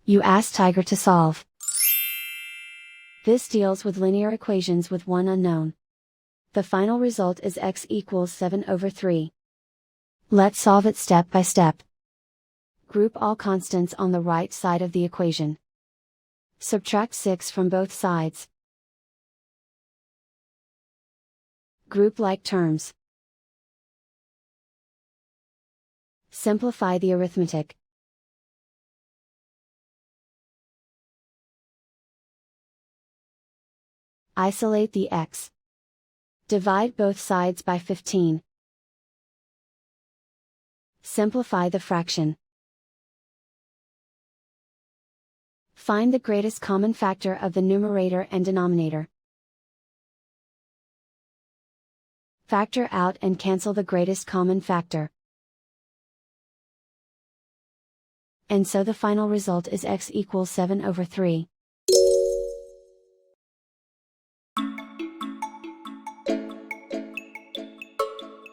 You ask Tiger to solve. This deals with linear equations with one unknown. The final result is x equals 7/3. Let's solve it step by step. Group all constants on the right side of the equation. Subtract 6 from both sides. Group like terms. Simplify the arithmetic. Isolate the x. Divide both sides by 15. Simplify the fraction. Find the greatest common factor of the numerator and denominator. Factor out and cancel the greatest common factor. And so the final result is x equals 7/3.